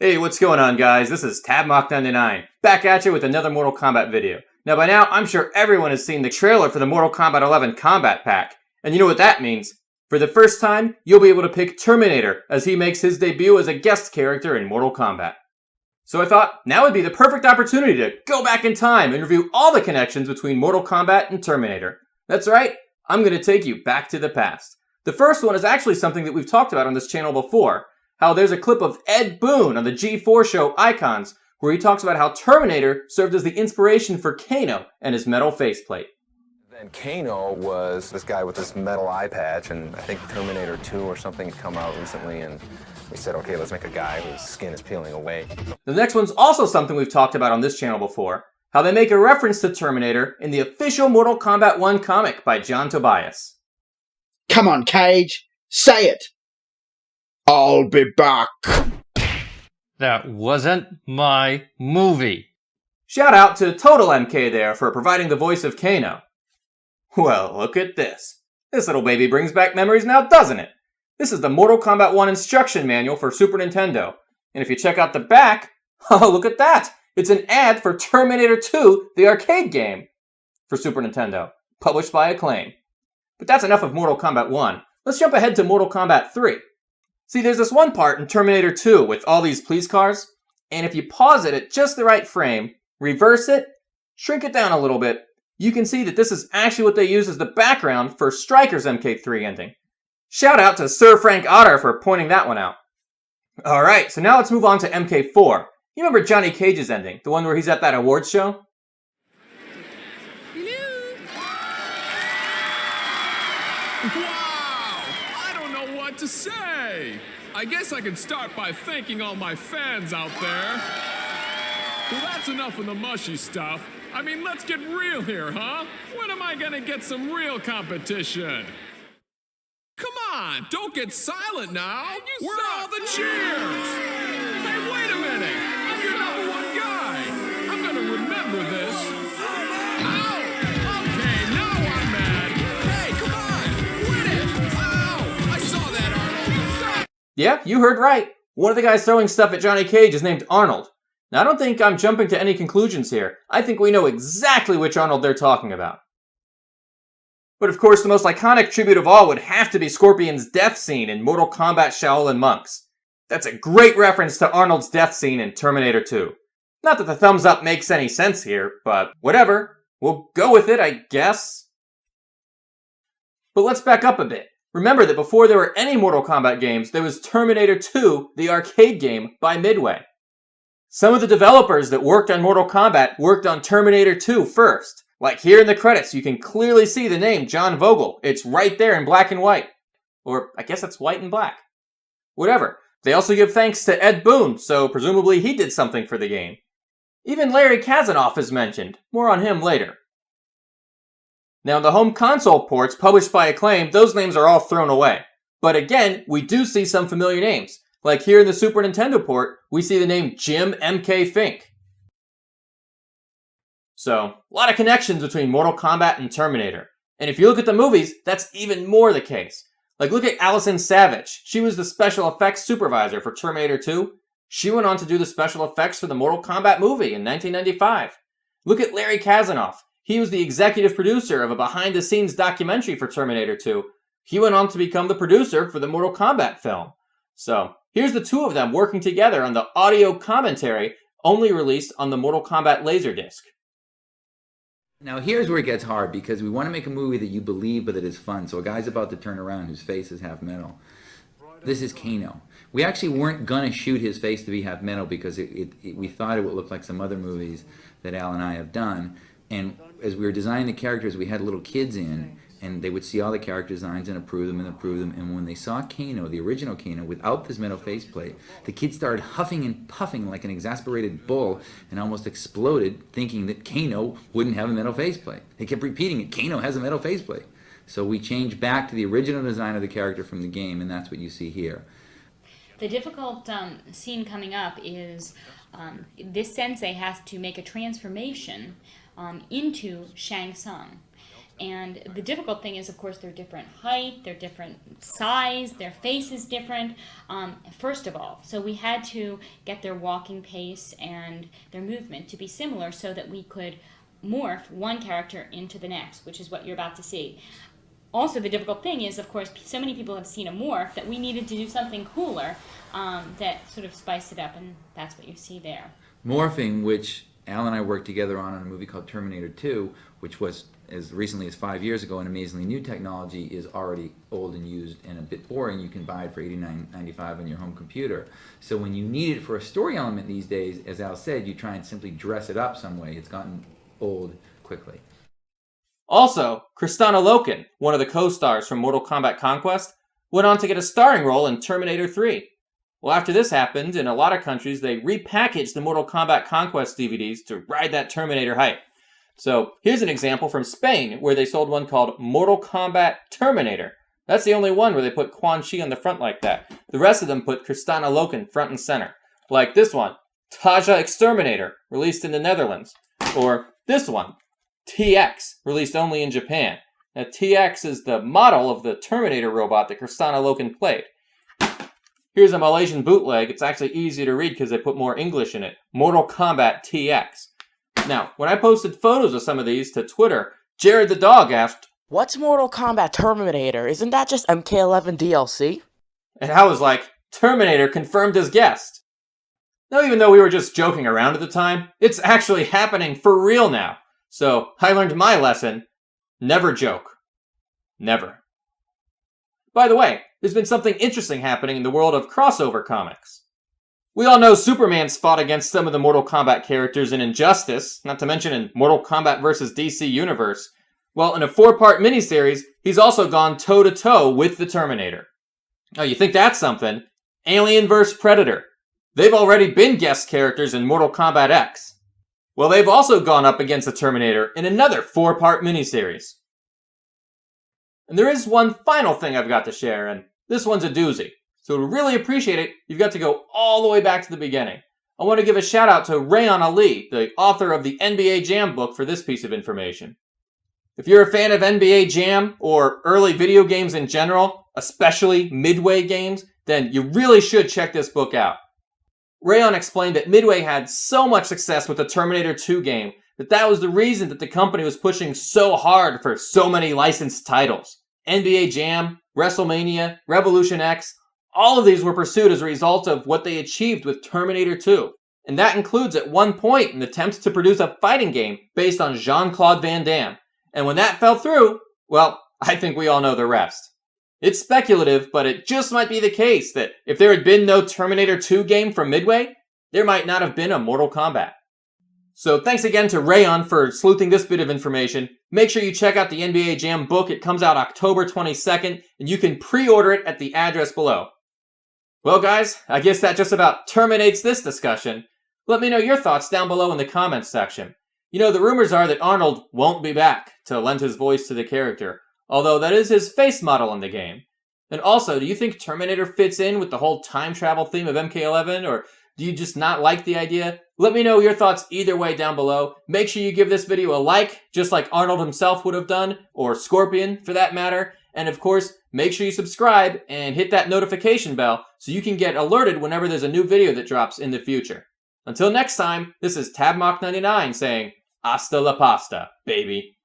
Hey, what's going on, guys? This is TabMock99, back at you with another Mortal Kombat video. Now, by now, I'm sure everyone has seen the trailer for the Mortal Kombat 11 Combat Pack, and you know what that means. For the first time, you'll be able to pick Terminator as he makes his debut as a guest character in Mortal Kombat. So I thought now would be the perfect opportunity to go back in time and review all the connections between Mortal Kombat and Terminator. That's right, I'm going to take you back to the past. The first one is actually something that we've talked about on this channel before. How there's a clip of Ed Boon on the G4 show Icons, where he talks about how Terminator served as the inspiration for Kano and his metal faceplate. Then Kano was this guy with this metal eye patch, and I think Terminator 2 or something had come out recently, and we said, okay, let's make a guy whose skin is peeling away. The next one's also something we've talked about on this channel before, how they make a reference to Terminator in the official Mortal Kombat 1 comic by John Tobias. Come on, Cage, say it! I'll be back. That wasn't my movie. Shout out to Total MK there for providing the voice of Kano. Well, look at this. This little baby brings back memories now, doesn't it? This is the Mortal Kombat 1 instruction manual for Super Nintendo. And if you check out the back, oh, look at that! It's an ad for Terminator 2, the arcade game, for Super Nintendo, published by Acclaim. But that's enough of Mortal Kombat 1. Let's jump ahead to Mortal Kombat 3. See, there's this one part in Terminator 2 with all these police cars, and if you pause it at just the right frame, reverse it, shrink it down a little bit, you can see that this is actually what they use as the background for Stryker's MK3 ending. Shout out to Sir Frank Otter for pointing that one out. Alright, so now let's move on to MK4. You remember Johnny Cage's ending, the one where he's at that awards show? To say. I guess I can start by thanking all my fans out there. Well, that's enough of the mushy stuff. I mean, let's get real here, huh? When am I gonna get some real competition? Come on, don't get silent now. Where are all the cheers? Hey, wait a minute. I'm your number one guy. I'm gonna remember this. Ow! Okay, now I'm mad. Hey, come on, win it! Ow! I saw that, Arnold. Yeah, you heard right. One of the guys throwing stuff at Johnny Cage is named Arnold. Now, I don't think I'm jumping to any conclusions here. I think we know exactly which Arnold they're talking about. But of course, the most iconic tribute of all would have to be Scorpion's death scene in Mortal Kombat Shaolin Monks. That's a great reference to Arnold's death scene in Terminator 2. Not that the thumbs up makes any sense here, but whatever. We'll go with it, I guess. But let's back up a bit. Remember that before there were any Mortal Kombat games, there was Terminator 2, the arcade game, by Midway. Some of the developers that worked on Mortal Kombat worked on Terminator 2 first. Like here in the credits, you can clearly see the name John Vogel. It's right there in black and white. Or I guess it's white and black. Whatever. They also give thanks to Ed Boon, so presumably he did something for the game. Even Larry Kazanoff is mentioned. More on him later. Now, in the home console ports published by Acclaim, those names are all thrown away. But again, we do see some familiar names. Like here in the Super Nintendo port, we see the name Jim MK Fink. So, a lot of connections between Mortal Kombat and Terminator. And if you look at the movies, that's even more the case. Like, look at Allison Savage. She was the special effects supervisor for Terminator 2. She went on to do the special effects for the Mortal Kombat movie in 1995. Look at Larry Kazanoff. He was the executive producer of a behind-the-scenes documentary for Terminator 2. He went on to become the producer for the Mortal Kombat film. So, here's the two of them working together on the audio commentary only released on the Mortal Kombat Laserdisc. Now here's where it gets hard, because we want to make a movie that you believe but that is fun. So a guy's about to turn around whose face is half metal. This is Kano. We actually weren't going to shoot his face to be half metal because we thought it would look like some other movies that Al and I have done. And as we were designing the characters, we had little kids in, and they would see all the character designs and approve them and approve them. And when they saw Kano, the original Kano, without this metal faceplate, the kids started huffing and puffing like an exasperated bull and almost exploded, thinking that Kano wouldn't have a metal faceplate. They kept repeating it, Kano has a metal faceplate. So we changed back to the original design of the character from the game, and that's what you see here. The difficult scene coming up is this sensei has to make a transformation into Shang Tsung. And the difficult thing is, of course, they're different height, they're different size, their face is different, first of all. So we had to get their walking pace and their movement to be similar so that we could morph one character into the next, which is what you're about to see. Also, the difficult thing is, of course, so many people have seen a morph that we needed to do something cooler that sort of spiced it up, and that's what you see there. Morphing, which Al and I worked together on a movie called Terminator 2, which was as recently as 5 years ago an amazingly new technology, is already old and used and a bit boring. You can buy it for $89.95 on your home computer. So when you need it for a story element these days, as Al said, you try and simply dress it up some way. It's gotten old quickly. Also, Kristanna Loken, one of the co-stars from Mortal Kombat Conquest, went on to get a starring role in Terminator 3. Well, after this happened, in a lot of countries, they repackaged the Mortal Kombat Conquest DVDs to ride that Terminator hype. So, here's an example from Spain, where they sold one called Mortal Kombat Terminator. That's the only one where they put Quan Chi on the front like that. The rest of them put Kristanna Loken front and center. Like this one, Taja Exterminator, released in the Netherlands. Or this one, TX, released only in Japan. Now, TX is the model of the Terminator robot that Kristanna Loken played. Here's a Malaysian bootleg. It's actually easier to read because they put more English in it. Mortal Kombat TX. Now, when I posted photos of some of these to Twitter, Jared the dog asked, "What's Mortal Kombat Terminator? Isn't that just MK11 DLC?" And I was like, Terminator confirmed as guest. Now, even though we were just joking around at the time, it's actually happening for real now. So, I learned my lesson. Never joke. Never. By the way, there's been something interesting happening in the world of crossover comics. We all know Superman's fought against some of the Mortal Kombat characters in Injustice, not to mention in Mortal Kombat vs. DC Universe. Well, in a 4-part miniseries, he's also gone toe-to-toe with the Terminator. Oh, you think that's something? Alien vs. Predator. They've already been guest characters in Mortal Kombat X. Well, they've also gone up against the Terminator in another 4-part miniseries. And there is one final thing I've got to share, and this one's a doozy. So to really appreciate it, you've got to go all the way back to the beginning. I want to give a shout out to Rayon Ali, the author of the NBA Jam book, for this piece of information. If you're a fan of NBA Jam, or early video games in general, especially Midway games, then you really should check this book out. Rayon explained that Midway had so much success with the Terminator 2 game that was the reason that the company was pushing so hard for so many licensed titles. NBA Jam, WrestleMania, Revolution X, all of these were pursued as a result of what they achieved with Terminator 2. And that includes at one point an attempt to produce a fighting game based on Jean-Claude Van Damme. And when that fell through, well, I think we all know the rest. It's speculative, but it just might be the case that if there had been no Terminator 2 game from Midway, there might not have been a Mortal Kombat. So thanks again to Rayon for sleuthing this bit of information. Make sure you check out the NBA Jam book. It comes out October 22nd, and you can pre-order it at the address below. Well guys, I guess that just about terminates this discussion. Let me know your thoughts down below in the comments section. You know, the rumors are that Arnold won't be back to lend his voice to the character, although that is his face model in the game. And also, do you think Terminator fits in with the whole time travel theme of MK11, or do you just not like the idea? Let me know your thoughts either way down below. Make sure you give this video a like, just like Arnold himself would have done, or Scorpion for that matter. And of course, make sure you subscribe and hit that notification bell so you can get alerted whenever there's a new video that drops in the future. Until next time, this is TabMock99 saying, hasta la pasta, baby.